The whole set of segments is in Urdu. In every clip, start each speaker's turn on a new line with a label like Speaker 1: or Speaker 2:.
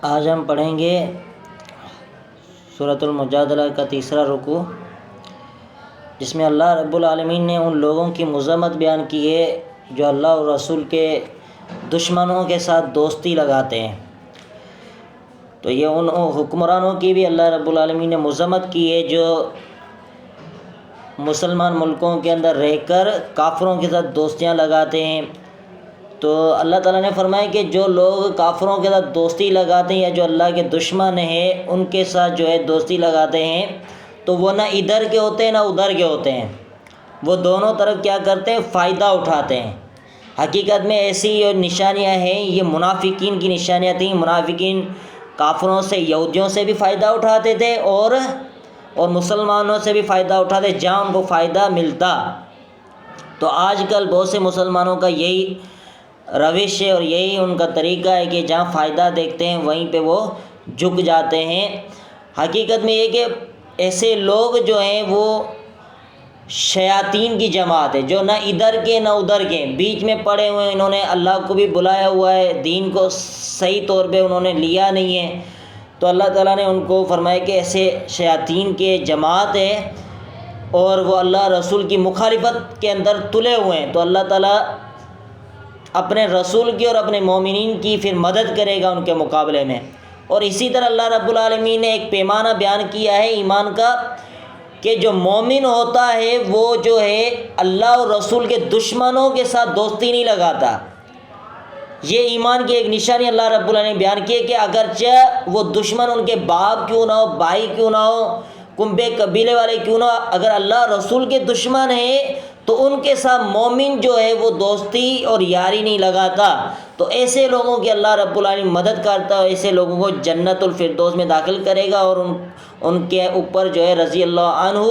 Speaker 1: آج ہم پڑھیں گے سورۃ المجادلہ کا تیسرا رکوع، جس میں اللہ رب العالمین نے ان لوگوں کی مذمت بیان کی ہے جو اللہ اور رسول کے دشمنوں کے ساتھ دوستی لگاتے ہیں۔ تو یہ ان حکمرانوں کی بھی اللہ رب العالمین نے مذمت کی ہے جو مسلمان ملکوں کے اندر رہ کر کافروں کے ساتھ دوستیاں لگاتے ہیں۔ تو اللہ تعالیٰ نے فرمایا کہ جو لوگ کافروں کے ساتھ دوستی لگاتے ہیں یا جو اللہ کے دشمن ہیں ان کے ساتھ جو ہے دوستی لگاتے ہیں تو وہ نہ ادھر کے ہوتے ہیں نہ ادھر کے ہوتے ہیں، وہ دونوں طرف کیا کرتے ہیں؟ فائدہ اٹھاتے ہیں۔ حقیقت میں ایسی یہ نشانیاں ہیں، یہ منافقین کی نشانیاں تھیں۔ منافقین کافروں سے، یہودیوں سے بھی فائدہ اٹھاتے تھے اور مسلمانوں سے بھی فائدہ اٹھاتے جہاں ان کو فائدہ ملتا۔ تو آج کل بہت سے مسلمانوں کا یہی روش ہے اور یہی ان کا طریقہ ہے کہ جہاں فائدہ دیکھتے ہیں وہیں پہ وہ جھک جاتے ہیں۔ حقیقت میں یہ کہ ایسے لوگ جو ہیں وہ شیاطین کی جماعت ہے جو نہ ادھر کے نہ ادھر کے، بیچ میں پڑے ہوئے ہیں۔ انہوں نے اللہ کو بھی بلایا ہوا ہے، دین کو صحیح طور پہ انہوں نے لیا نہیں ہے۔ تو اللہ تعالیٰ نے ان کو فرمایا کہ ایسے شیاطین کے جماعت ہے اور وہ اللہ رسول کی مخالفت کے اندر تلے ہوئے ہیں۔ تو اللہ تعالیٰ اپنے رسول کی اور اپنے مومنین کی پھر مدد کرے گا ان کے مقابلے میں۔ اور اسی طرح اللہ رب العالمین نے ایک پیمانہ بیان کیا ہے ایمان کا کہ جو مومن ہوتا ہے وہ جو ہے اللہ اور رسول کے دشمنوں کے ساتھ دوستی نہیں لگاتا۔ یہ ایمان کی ایک نشانی اللہ رب العالمین نے بیان کی ہے کہ اگرچہ وہ دشمن ان کے باپ کیوں نہ ہو، بھائی کیوں نہ ہو، کنبے قبیلے والے کیوں نہ ہو، اگر اللہ رسول کے دشمن ہیں تو ان کے ساتھ مومن جو ہے وہ دوستی اور یاری نہیں لگاتا۔ تو ایسے لوگوں کی اللہ رب العالمین مدد کرتا ہے، ایسے لوگوں کو جنت الفردوس میں داخل کرے گا اور ان کے اوپر جو ہے رضی اللہ عنہ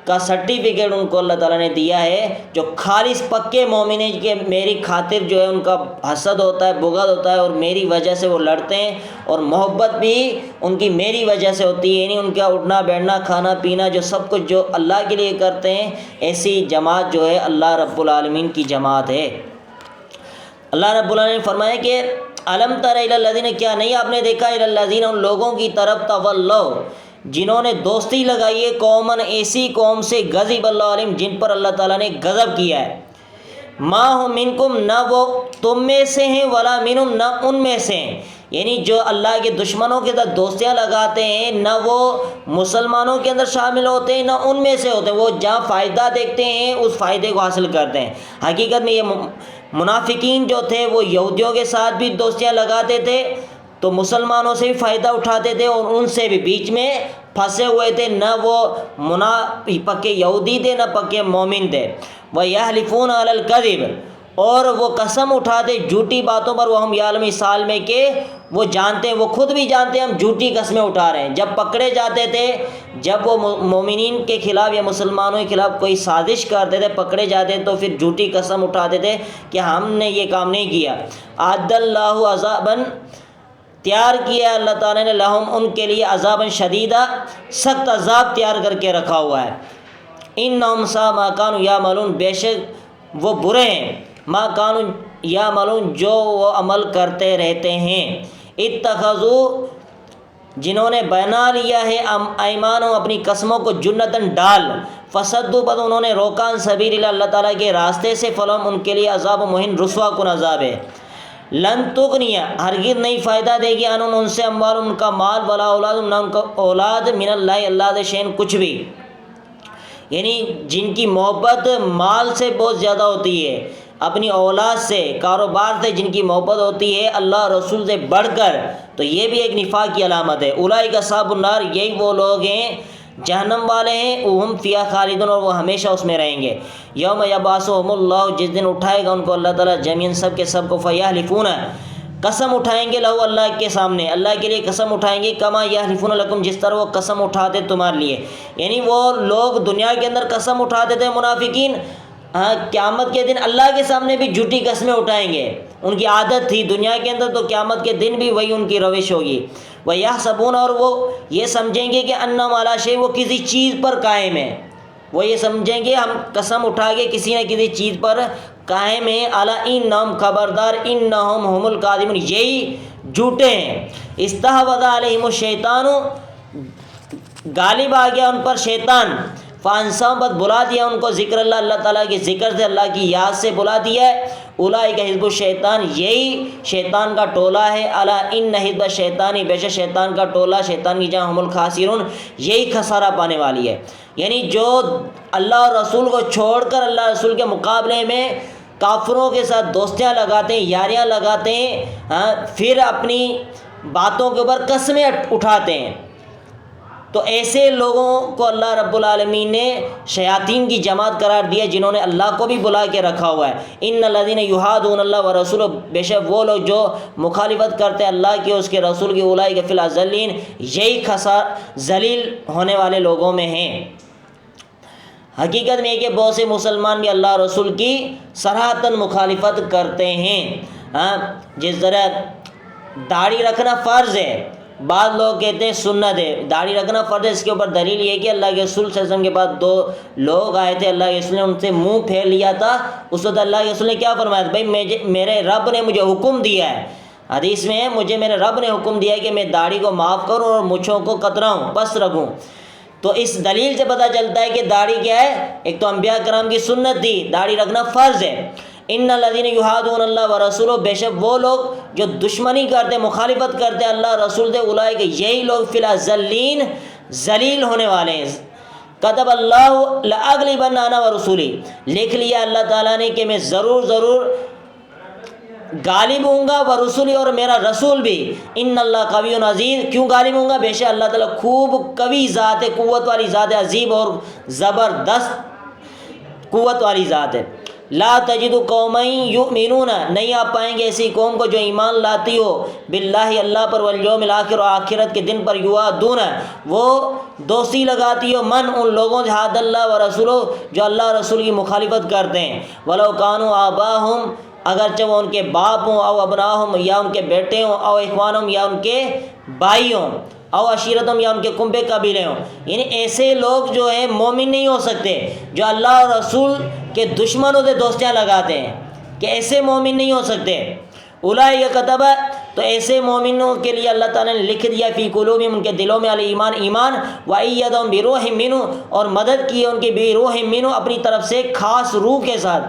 Speaker 1: کا سرٹیفکیٹ ان کو اللہ تعالیٰ نے دیا ہے۔ جو خالص پکے مومن ہیں کہ میری خاطر جو ہے ان کا حسد ہوتا ہے، بغض ہوتا ہے اور میری وجہ سے وہ لڑتے ہیں اور محبت بھی ان کی میری وجہ سے ہوتی ہے، یعنی ان کا اٹھنا بیٹھنا کھانا پینا جو سب کچھ جو اللہ کے لیے کرتے ہیں، ایسی جماعت جو ہے اللہ رب العالمین کی جماعت ہے۔ اللہ رب العالمین نے فرمایا کہ الم تر الی الذین، کیا نہیں آپ نے دیکھا الی الذین ان لوگوں کی طرف تولوا جنہوں نے دوستی لگائی ہے قومن ایسی قوم سے غضب اللہ علیہم جن پر اللہ تعالیٰ نے غضب کیا ہے۔ ما ہم منکم، نہ وہ تم میں سے ہیں، ولا منہم، نہ ان میں سے ہیں، یعنی جو اللہ کے دشمنوں کے ساتھ دوستیاں لگاتے ہیں نہ وہ مسلمانوں کے اندر شامل ہوتے ہیں نہ ان میں سے ہوتے ہیں۔ وہ جہاں فائدہ دیکھتے ہیں اس فائدے کو حاصل کرتے ہیں۔ حقیقت میں یہ منافقین جو تھے وہ یہودیوں کے ساتھ بھی دوستیاں لگاتے تھے تو مسلمانوں سے بھی فائدہ اٹھاتے تھے اور ان سے بھی بیچ میں پھنسے ہوئے تھے، نہ وہ پکے یہودی تھے نہ پکے مومن تھے۔ وَيَحْلِفُونَ عَلَى الْكَذِبِ، اور وہ قسم اٹھاتے جھوٹی باتوں پر، وہ ہم یعلم، اس حال میں کہ وہ جانتے ہیں، وہ خود بھی جانتے ہیں ہم جھوٹی قسمیں اٹھا رہے ہیں۔ جب پکڑے جاتے تھے، جب وہ مومنین کے خلاف یا مسلمانوں کے خلاف کوئی سازش کرتے تھے، پکڑے جاتے تو پھر جھوٹی قسم اٹھاتے تھے کہ ہم نے یہ کام نہیں کیا۔ اعد اللہ عذاباً، تیار کیا اللہ تعالیٰ نے، لہم ان کے لیے، عذاباً شدیدہ، سخت عذاب تیار کر کے رکھا ہوا ہے۔ انہم ساء ما کانوا یعملون، بے شک وہ برے ہیں، ما کانوا یعملون، جو وہ عمل کرتے رہتے ہیں۔ اتخذوا، جنہوں نے بنا لیا ہے، ایمانوں، اپنی قسموں کو، جنتاً ڈال، فصدوا، بس انہوں نے روکا، عن سبیل اللہ، اللہ تعالیٰ کے راستے سے، فلہم ان کے لیے عذاب مہین، رسوا کن عذاب ہے۔ لن تغنی، ہرگز نہیں فائدہ دے گی، عنہم ان سے، اموال ان کا مال، ولا اولاد، نہ ان کا اولاد، من اللہ اللہ سے، شیئن کچھ بھی، یعنی جن کی محبت مال سے بہت زیادہ ہوتی ہے، اپنی اولاد سے، کاروبار سے جن کی محبت ہوتی ہے اللہ رسول سے بڑھ کر، تو یہ بھی ایک نفاق کی علامت ہے۔ اولئک اصحاب النار، یہی وہ لوگ ہیں جہنم والے ہیں، ہم فیہا خالدون، اور وہ ہمیشہ اس میں رہیں گے۔ یوم یبعثہم اللہ، جس دن اٹھائے گا ان کو اللہ تعالیٰ جمیعاً سب کے سب کو، فیحلفون، قسم اٹھائیں گے، لہو اللہ کے سامنے، اللہ کے لیے قسم اٹھائیں گے، کما یحلفون لکم، جس طرح وہ قسم اٹھاتے تمہارے لیے، یعنی وہ لوگ دنیا کے اندر قسم اٹھاتے تھے منافقین، قیامت کے دن اللہ کے سامنے بھی جھوٹی قسمیں اٹھائیں گے، ان کی عادت تھی دنیا کے اندر، تو قیامت کے دن بھی وہی ان کی روش ہوگی۔ وَيَحْسَبُونَ، اور وہ یہ سمجھیں گے کہ أَنَّهُمْ عَلَىٰ شَيْءٍ، وہ کسی چیز پر قائم ہے، وہ یہ سمجھیں گے ہم قسم اٹھا کے کسی نہ کسی چیز پر قائم ہیں، الا انہم خبردار انہم هم الکاذبون یہی جھوٹے ہیں، استحوذ علیہم الشیطان غالب آ گیا ان پر شیطان، فانساہم بد بلا دیا ان کو ذکر اللہ، اللہ تعالیٰ کے ذکر سے، اللہ کی یاد سے بلا دیا ہے، اولئک حزب الشیطان یہی شیطان کا ٹولہ ہے، الا ان حزب الشیطان بے شک شیطان کا ٹولہ، شیطان کی جمع ہم الخاسرون یہی خسارہ پانے والی ہے۔ یعنی جو اللہ اور رسول کو چھوڑ کر اللہ رسول کے مقابلے میں کافروں کے ساتھ دوستیاں لگاتے ہیں، یاریاں لگاتے ہیں، پھر اپنی باتوں کے اوپر قسمیں اٹھاتے ہیں، تو ایسے لوگوں کو اللہ رب العالمین نے شیاطین کی جماعت قرار دیا جنہوں نے اللہ کو بھی بلا کے رکھا ہوا ہے۔ ان الذین یحادون اللہ ورسولہ بے شک وہ لوگ جو مخالفت کرتے ہیں اللہ کی اس کے رسول کی، اولئک فی الاذلین یہی ذلیل ہونے والے لوگوں میں ہیں۔ حقیقت میں یہ کہ بہت سے مسلمان بھی اللہ رسول کی صراحتاً مخالفت کرتے ہیں۔ جس طرح داڑھی رکھنا فرض ہے، بعض لوگ کہتے ہیں سنت ہے، داڑھی رکھنا فرض ہے، اس کے اوپر دلیل یہ ہے کہ اللہ کے رسول صلی اللہ علیہ وسلم کے پاس دو لوگ آئے تھے، اللہ کے رسول نے ان سے منہ پھیر لیا تھا، اس وقت اللہ کے رسول نے کیا فرمایا تھا؟ بھائی میرے رب نے مجھے حکم دیا ہے، حدیث میں ہے مجھے میرے رب نے حکم دیا ہے کہ میں داڑھی کو معاف کروں اور مچھوں کو کتراؤں، بس رکھوں۔ تو اس دلیل سے پتہ چلتا ہے کہ داڑھی کیا ہے، ایک تو انبیاء کرام کی سنت تھی، داڑھی رکھنا فرض ہے۔ ان الذین یحادون اللہ ورسولہ بے شک وہ لوگ جو دشمنی کرتے، مخالفت کرتے اللہ رسول سے، اولئک یہی لوگ فی الاذلین ذلیل ہونے والے ہیں۔ کتب اللہ لاغلبن انا ورسولی لکھ لیا اللہ تعالیٰ نے کہ میں ضرور غالب ہوں گا، ورسولی اور میرا رسول بھی، ان اللہ قوی عزیز کیوں غالب ہوں گا؟ بے شک اللہ تعالیٰ خوب قوی ذات ہے، قوت والی ذات ہے، عظیم اور زبردست قوت والی ذات ہے۔ لا تجد قوما یؤمنون نہیں آپ پائیں گے ایسی قوم کو جو ایمان لاتی ہو باللہ اللہ پر، والیوم الآخر اور آخرت کے دن پر، یوادون وہ دوستی لگاتی ہو من ان لوگوں سے حاد اللہ و رسولہ جو اللہ رسول کی مخالفت کرتے ہیں، ولو کانوا آباہم اگرچہ وہ ان کے باپ ہوں، او ابناہم یا ان کے بیٹے ہوں، او اخوانہم یا ان کے بھائی ہوں، او عشیرتہم یا ان کے کنبے قبیلے ہوں۔ یعنی ایسے لوگ جو ہیں مومن نہیں ہو سکتے جو اللہ اور رسول کے دشمنوں سے دوستیاں لگاتے ہیں، کہ ایسے مومن نہیں ہو سکتے۔ اولئک کتب تو ایسے مومنوں کے لیے اللہ تعالیٰ نے لکھ دیا فی قلوبہم ان کے دلوں میں الایمان ایمان، وایدہم بروح منہ اور مدد کی ان کی بروح منہ اپنی طرف سے خاص روح کے ساتھ،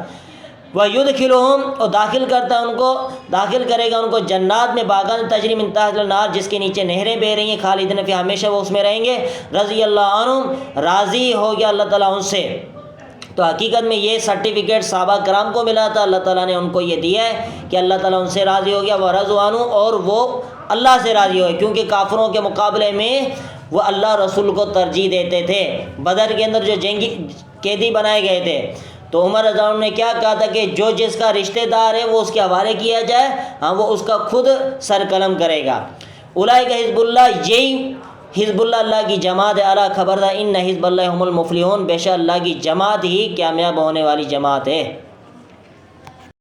Speaker 1: وَيُدْخِلُهُمْ اور داخل کرتا ہے ان کو، داخل کرے گا ان کو جنات میں، باغان تجری من تحتها الانہار جس کے نیچے نہریں بہہ رہی ہیں، خالدین فیہا ہمیشہ وہ اس میں رہیں گے، رضی اللہ عنہم راضی ہو گیا اللہ تعالیٰ ان سے۔ تو حقیقت میں یہ سرٹیفکیٹ صحابہ کرام کو ملا تھا، اللہ تعالیٰ نے ان کو یہ دیا ہے کہ اللہ تعالیٰ ان سے راضی ہو گیا، وَرَضُوا عَنْهُ اور وہ اللہ سے راضی ہوئے، کیونکہ کافروں کے مقابلے میں وہ اللہ رسول کو ترجیح دیتے تھے۔ بدر کے اندر جو جنگی قیدی بنائے گئے تھے تو عمر رضی اللہ عنہ نے کیا کہا تھا کہ جو جس کا رشتہ دار ہے وہ اس کے حوالے کیا جائے، وہ اس کا خود سر قلم کرے گا۔ اولئک حزب اللہ یہی حزب اللہ اللہ کی جماعت ہے، اعلیٰ خبردار ان حزب اللہ هم المفلحون بے شک اللہ کی جماعت ہی کامیاب ہونے والی جماعت ہے۔